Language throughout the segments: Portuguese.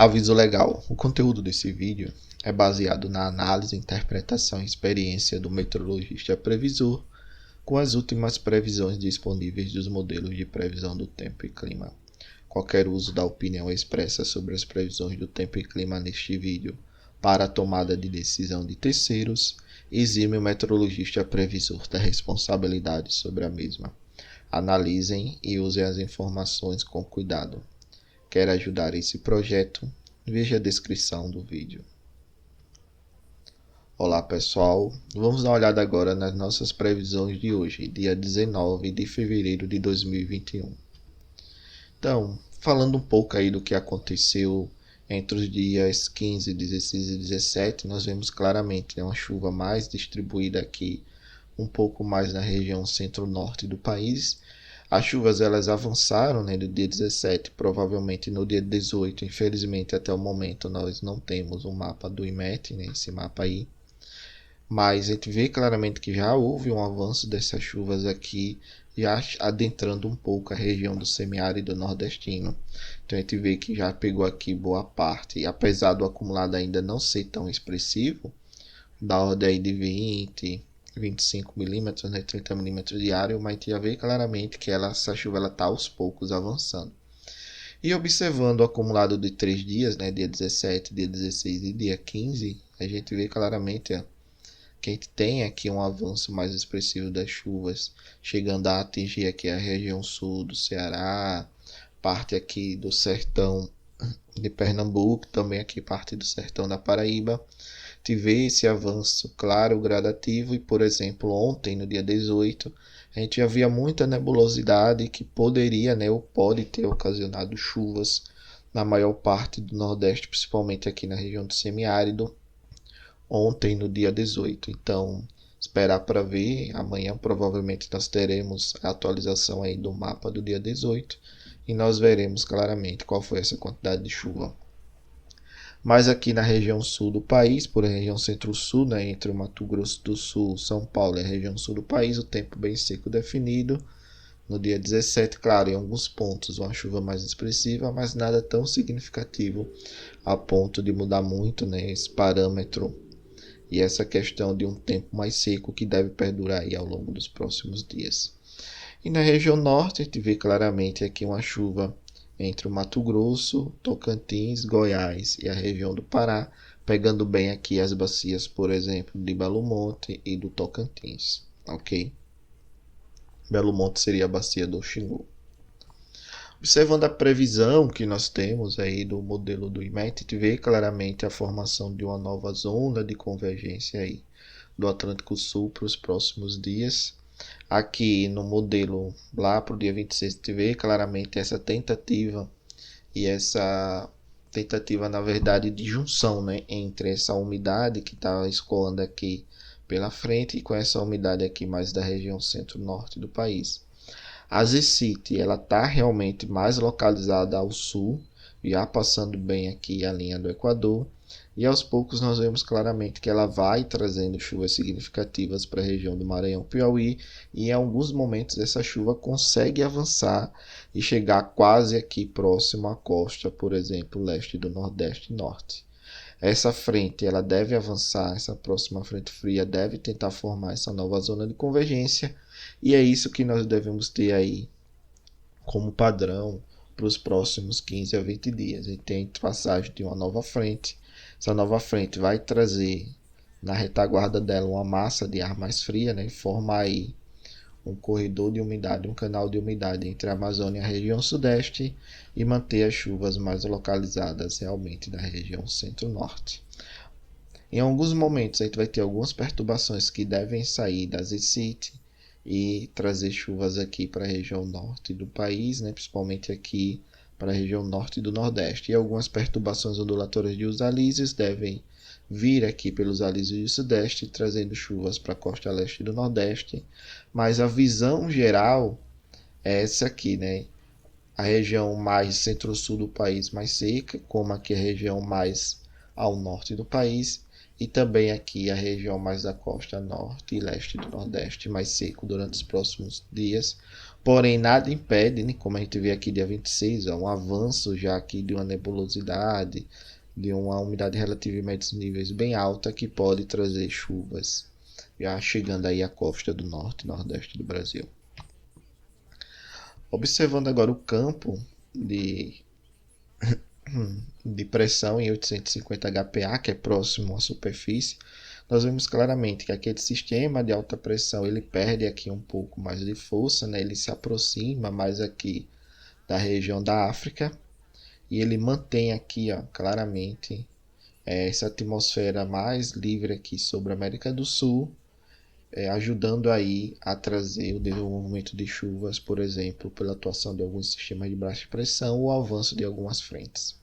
Aviso legal: o conteúdo desse vídeo é baseado na análise, interpretação e experiência do meteorologista previsor com as últimas previsões disponíveis dos modelos de previsão do tempo e clima. Qualquer uso da opinião expressa sobre as previsões do tempo e clima neste vídeo para a tomada de decisão de terceiros exime o meteorologista previsor da responsabilidade sobre a mesma. Analisem e usem as informações com cuidado. Quer ajudar esse projeto? Veja a descrição do vídeo. Olá pessoal, vamos dar uma olhada agora nas nossas previsões de hoje, dia 19 de fevereiro de 2021. Então, falando um pouco aí do que aconteceu entre os dias 15, 16 e 17, nós vemos claramente uma chuva mais distribuída aqui, um pouco mais na região centro-norte do país. As chuvas elas avançaram, no dia 17, provavelmente no dia 18. Infelizmente, até o momento, nós não temos um mapa do IMET, esse mapa aí. Mas a gente vê claramente que já houve um avanço dessas chuvas aqui, já adentrando um pouco a região do semiárido nordestino. Então a gente vê que já pegou aqui boa parte, apesar do acumulado ainda não ser tão expressivo, da ordem aí de 25 milímetros, 30 milímetros diário, mas a gente já vê claramente que essa chuva está aos poucos avançando. E observando o acumulado de 3 dias, dia 17, dia 16 e dia 15, a gente vê claramente que a gente tem aqui um avanço mais expressivo das chuvas, chegando a atingir aqui a região sul do Ceará, parte aqui do sertão de Pernambuco, também aqui parte do sertão da Paraíba. Tive esse avanço claro, gradativo, e por exemplo ontem, no dia 18, a gente havia muita nebulosidade que poderia, ou pode ter ocasionado chuvas na maior parte do Nordeste, principalmente aqui na região do semiárido, ontem no dia 18. Então, esperar para ver. Amanhã provavelmente nós teremos a atualização aí do mapa do dia 18 e nós veremos claramente qual foi essa quantidade de chuva. Mas aqui na região sul do país, por a região centro-sul, entre o Mato Grosso do Sul, São Paulo e a região sul do país, o tempo bem seco definido. No dia 17, claro, em alguns pontos uma chuva mais expressiva, mas nada tão significativo a ponto de mudar muito esse parâmetro e essa questão de um tempo mais seco que deve perdurar aí ao longo dos próximos dias. E na região norte, a gente vê claramente aqui uma chuva entre o Mato Grosso, Tocantins, Goiás e a região do Pará, pegando bem aqui as bacias, por exemplo, de Belo Monte e do Tocantins, ok? Belo Monte seria a bacia do Xingu. Observando a previsão que nós temos aí do modelo do IMET, a gente vê claramente a formação de uma nova zona de convergência aí do Atlântico Sul para os próximos dias. Aqui no modelo lá para o dia 26, a gente vê claramente essa tentativa na verdade de junção entre essa umidade que está escoando aqui pela frente e com essa umidade aqui mais da região centro-norte do país. A Z-City ela está realmente mais localizada ao sul, já passando bem aqui a linha do Equador, e aos poucos nós vemos claramente que ela vai trazendo chuvas significativas para a região do Maranhão, Piauí, e em alguns momentos essa chuva consegue avançar e chegar quase aqui próximo à costa, por exemplo, leste do Nordeste e Norte. Essa frente ela deve avançar, essa próxima frente fria deve tentar formar essa nova zona de convergência, e é isso que nós devemos ter aí como padrão para os próximos 15 a 20 dias. A gente tem passagem de uma nova frente. Essa nova frente vai trazer na retaguarda dela uma massa de ar mais fria, formar aí um corredor de umidade, um canal de umidade entre a Amazônia e a região sudeste e manter as chuvas mais localizadas realmente na região centro-norte. Em alguns momentos a gente vai ter algumas perturbações que devem sair da Z-City e trazer chuvas aqui para a região norte do país, principalmente aqui para a região norte do Nordeste. E algumas perturbações ondulatórias de os alísios devem vir aqui pelos alísios do Sudeste, trazendo chuvas para a costa leste do Nordeste. Mas a visão geral é essa aqui, A região mais centro-sul do país mais seca, como aqui a região mais ao norte do país, e também aqui a região mais da costa norte e leste do Nordeste mais seco durante os próximos dias, Porém, nada impede, né, como a gente vê aqui dia 26, um avanço já aqui de uma nebulosidade, de uma umidade relativa em médios níveis bem alta que pode trazer chuvas, já chegando aí à costa do norte e nordeste do Brasil. Observando agora o campo de, de pressão em 850 HPa, que é próximo à superfície, nós vemos claramente que aquele sistema de alta pressão ele perde aqui um pouco mais de força, né? Ele se aproxima mais aqui da região da África e ele mantém aqui, ó, claramente essa atmosfera mais livre aqui sobre a América do Sul, ajudando aí a trazer o desenvolvimento de chuvas, por exemplo, pela atuação de alguns sistemas de baixa pressão ou avanço de algumas frentes.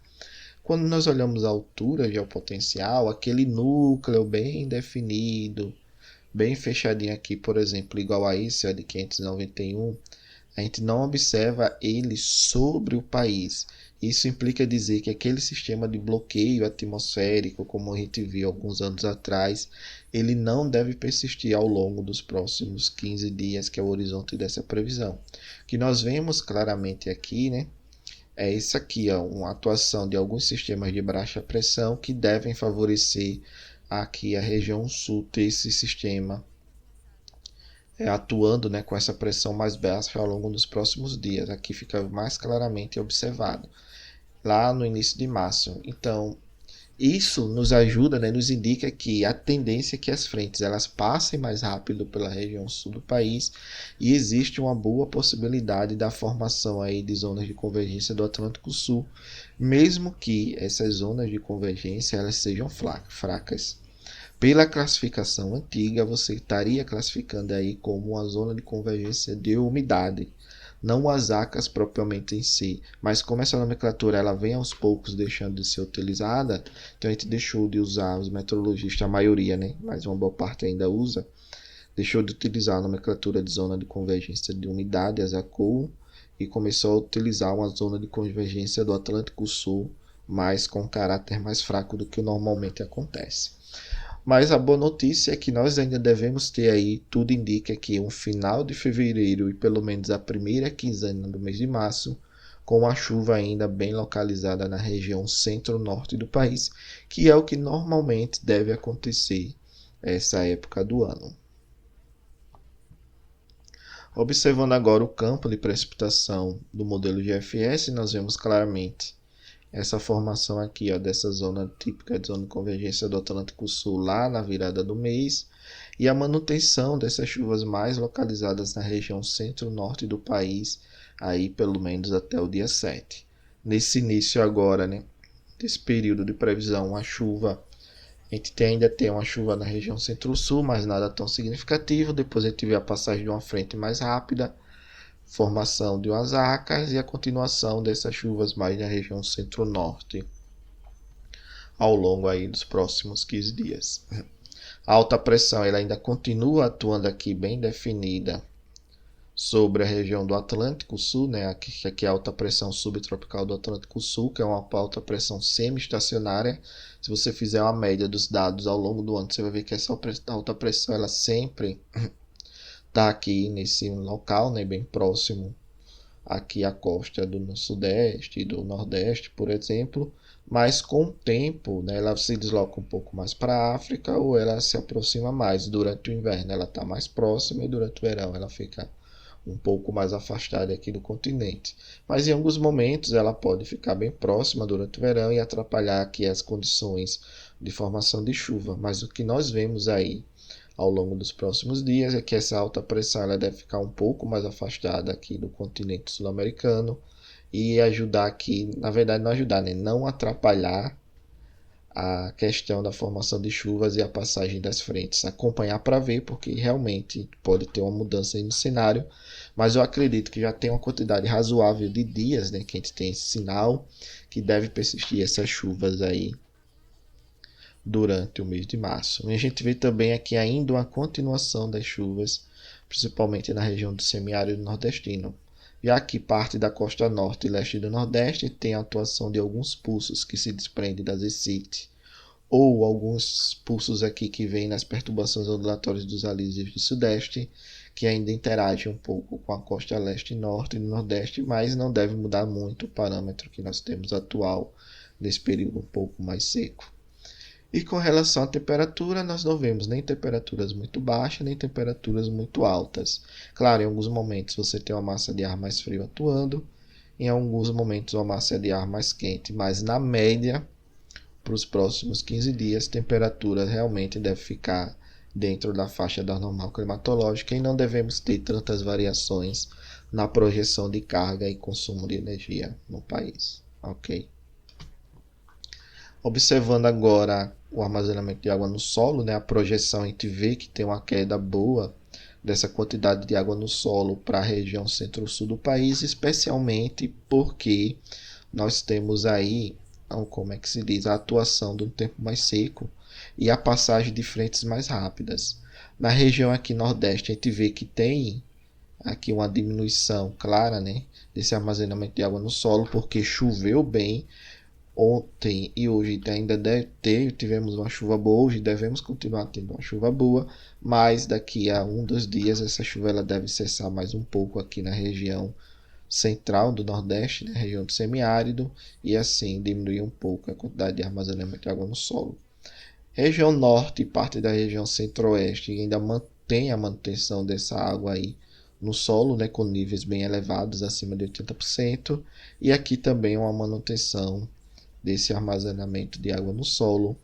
Quando nós olhamos a altura geopotencial, aquele núcleo bem definido, bem fechadinho aqui, por exemplo, igual a esse de 591, a gente não observa ele sobre o país. Isso implica dizer que aquele sistema de bloqueio atmosférico, como a gente viu alguns anos atrás, ele não deve persistir ao longo dos próximos 15 dias, que é o horizonte dessa previsão. O que nós vemos claramente aqui, né, é isso aqui, ó, uma atuação de alguns sistemas de baixa pressão que devem favorecer aqui a região sul ter esse sistema atuando, né, com essa pressão mais baixa ao longo dos próximos dias. Aqui fica mais claramente observado, lá no início de março. Então, isso nos ajuda, né, nos indica que a tendência é que as frentes elas passem mais rápido pela região sul do país e existe uma boa possibilidade da formação aí de zonas de convergência do Atlântico Sul, mesmo que essas zonas de convergência elas sejam fracas. Pela classificação antiga, você estaria classificando aí como uma zona de convergência de umidade, não as ACAS propriamente em si, mas como essa nomenclatura ela vem aos poucos deixando de ser utilizada, então a gente deixou de usar, os meteorologistas, a maioria, né, mas uma boa parte ainda usa, deixou de utilizar a nomenclatura de zona de convergência de umidade, as ACOU, e começou a utilizar uma zona de convergência do Atlântico Sul, mas com caráter mais fraco do que normalmente acontece. Mas a boa notícia é que nós ainda devemos ter aí, tudo indica que um final de fevereiro e pelo menos a primeira quinzena do mês de março, com a chuva ainda bem localizada na região centro-norte do país, que é o que normalmente deve acontecer essa época do ano. Observando agora o campo de precipitação do modelo GFS, nós vemos claramente essa formação aqui, ó, dessa zona típica de zona de convergência do Atlântico Sul lá na virada do mês e a manutenção dessas chuvas mais localizadas na região centro-norte do país, aí pelo menos até o dia 7. Nesse início agora, né, desse período de previsão, a chuva, a gente ainda tem uma chuva na região centro-sul, mas nada tão significativo. Depois a gente vê a passagem de uma frente mais rápida, formação de umas ACAS e a continuação dessas chuvas mais na região centro-norte ao longo aí dos próximos 15 dias. A alta pressão ela ainda continua atuando aqui bem definida sobre a região do Atlântico Sul, né? Aqui é a alta pressão subtropical do Atlântico Sul, que é uma alta pressão semi-estacionária. Se você fizer uma média dos dados ao longo do ano, você vai ver que essa alta pressão ela sempre está aqui nesse local, né, bem próximo aqui à costa do sudeste e do nordeste, por exemplo, mas com o tempo, né, ela se desloca um pouco mais para a África ou ela se aproxima mais. Durante o inverno ela está mais próxima e durante o verão ela fica um pouco mais afastada aqui do continente. Mas em alguns momentos ela pode ficar bem próxima durante o verão e atrapalhar aqui as condições de formação de chuva. Mas o que nós vemos aí ao longo dos próximos dias é que essa alta pressão ela deve ficar um pouco mais afastada aqui do continente sul-americano e ajudar aqui, na verdade não ajudar, né? Não atrapalhar a questão da formação de chuvas e a passagem das frentes. Acompanhar para ver, porque realmente pode ter uma mudança aí no cenário, mas eu acredito que já tem uma quantidade razoável de dias, né, que a gente tem esse sinal que deve persistir essas chuvas aí durante o mês de março. E a gente vê também aqui ainda uma continuação das chuvas, principalmente na região do semiárido nordestino, já que parte da costa norte e leste do nordeste tem a atuação de alguns pulsos que se desprendem das ECIT, ou alguns pulsos aqui que vêm nas perturbações ondulatórias dos alísios do sudeste, que ainda interage um pouco com a costa leste e norte e nordeste, mas não deve mudar muito o parâmetro que nós temos atual nesse período um pouco mais seco. E com relação à temperatura, nós não vemos nem temperaturas muito baixas, nem temperaturas muito altas. Claro, em alguns momentos você tem uma massa de ar mais frio atuando, em alguns momentos uma massa de ar mais quente, mas na média, para os próximos 15 dias, a temperatura realmente deve ficar dentro da faixa da normal climatológica e não devemos ter tantas variações na projeção de carga e consumo de energia no país. Ok? Observando agora o armazenamento de água no solo, né, a projeção, a gente vê que tem uma queda boa dessa quantidade de água no solo para a região centro-sul do país, especialmente porque nós temos aí, como é que se diz, a atuação de um tempo mais seco e a passagem de frentes mais rápidas. Na região aqui nordeste, a gente vê que tem aqui uma diminuição clara, né, desse armazenamento de água no solo, porque choveu bem ontem e hoje ainda tivemos uma chuva boa, hoje devemos continuar tendo uma chuva boa, mas daqui a 2 dias essa chuva ela deve cessar mais um pouco aqui na região central do Nordeste, né, região do semiárido, e assim diminuir um pouco a quantidade de armazenamento de água no solo. Região norte e parte da região centro-oeste ainda mantém a manutenção dessa água aí no solo, né, com níveis bem elevados, acima de 80%, e aqui também uma manutenção desse armazenamento de água no solo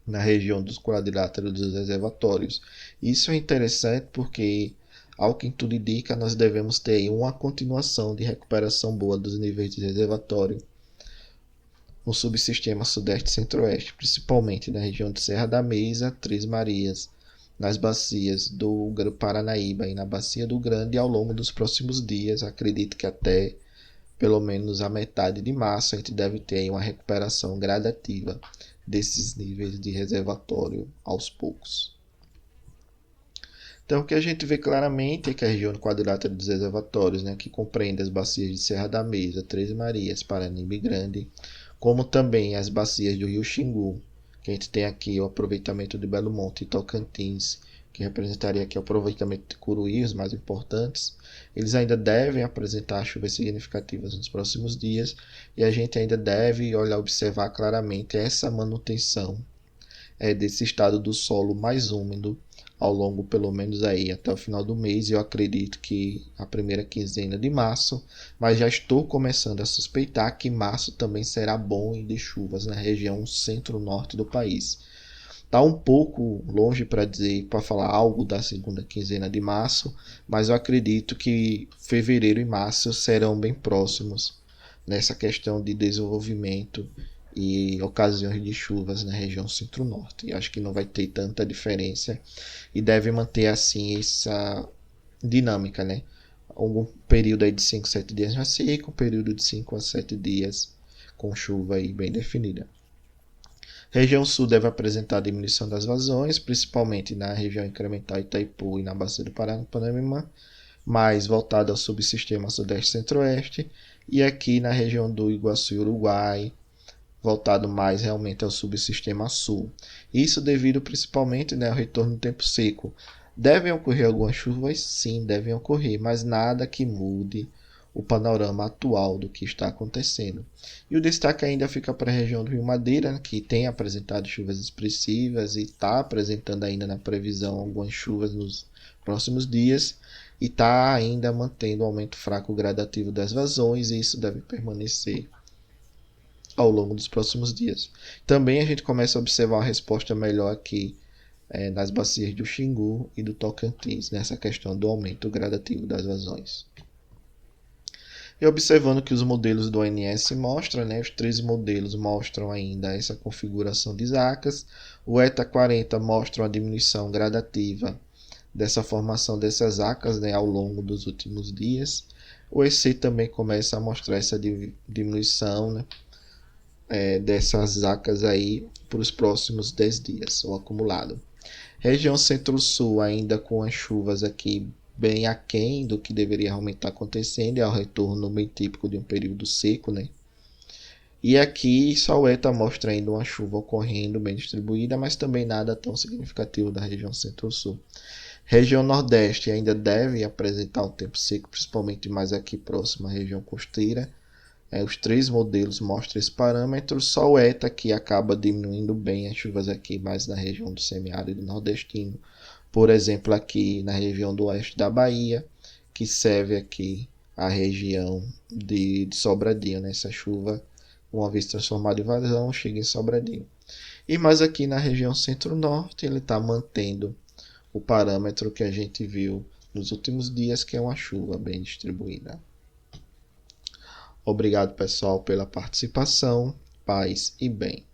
na região dos quadriláteros dos reservatórios. Isso é interessante porque, ao que tudo indica, nós devemos ter uma continuação de recuperação boa dos níveis de reservatório no subsistema sudeste e centro-oeste, principalmente na região de Serra da Mesa, Três Marias, nas bacias do Paranaíba e na bacia do Grande ao longo dos próximos dias. Acredito que até pelo menos a metade de março a gente deve ter uma recuperação gradativa desses níveis de reservatório aos poucos. Então o que a gente vê claramente é que a região do quadrilátero dos reservatórios, né, que compreende as bacias de Serra da Mesa, Três Marias, Paranaíba e Grande, como também as bacias do Rio Xingu, que a gente tem aqui o aproveitamento de Belo Monte e Tocantins, que representaria aqui o aproveitamento de Curuí, os mais importantes, eles ainda devem apresentar chuvas significativas nos próximos dias e a gente ainda deve observar claramente essa manutenção desse estado do solo mais úmido ao longo pelo menos aí até o final do mês. Eu acredito que a primeira quinzena de março, mas já estou começando a suspeitar que março também será bom de chuvas na região centro-norte do país. Está um pouco longe para falar algo da segunda quinzena de março, mas eu acredito que fevereiro e março serão bem próximos nessa questão de desenvolvimento e ocasiões de chuvas na região centro-norte. Acho que não vai ter tanta diferença e deve manter assim essa dinâmica, né? Um período aí de 5 a 7 dias na seca, um período de 5 a 7 dias com chuva aí bem definida. Região sul deve apresentar diminuição das vazões, principalmente na região incremental Itaipu e na bacia do Paranaíba, mais voltada ao subsistema sudeste centro-oeste, e aqui na região do Iguaçu e Uruguai, voltado mais realmente ao subsistema sul. Isso devido principalmente, né, ao retorno do tempo seco. Devem ocorrer algumas chuvas? Sim, devem ocorrer, mas nada que mude o panorama atual do que está acontecendo. E o destaque ainda fica para a região do Rio Madeira, que tem apresentado chuvas expressivas e está apresentando ainda na previsão algumas chuvas nos próximos dias e está ainda mantendo um aumento fraco gradativo das vazões, e isso deve permanecer ao longo dos próximos dias. Também a gente começa a observar uma resposta melhor aqui nas bacias do Xingu e do Tocantins, nessa questão do aumento gradativo das vazões. E observando que os modelos do ONS mostram, né, os 13 modelos mostram ainda essa configuração de zacas. O ETA 40 mostra uma diminuição gradativa dessa formação dessas zacas, né, ao longo dos últimos dias. O EC também começa a mostrar essa diminuição, né, dessas zacas aí para os próximos 10 dias, o acumulado. Região centro-sul ainda com as chuvas aqui bem aquém do que deveria realmente estar acontecendo, é o retorno bem típico de um período seco, né? E aqui só o ETA mostra ainda uma chuva ocorrendo bem distribuída, mas também nada tão significativo da região centro-sul. Região Nordeste ainda deve apresentar um tempo seco, principalmente mais aqui próximo à região costeira. Os três modelos mostram esse parâmetro, só o ETA que acaba diminuindo bem as chuvas aqui mais na região do semiárido nordestino. Por exemplo, aqui na região do oeste da Bahia, que serve aqui a região de Sobradinho, né? Essa chuva, uma vez transformada em vazão, chega em Sobradinho. E mais aqui na região centro-norte, ele está mantendo o parâmetro que a gente viu nos últimos dias, que é uma chuva bem distribuída. Obrigado, pessoal, pela participação. Paz e bem.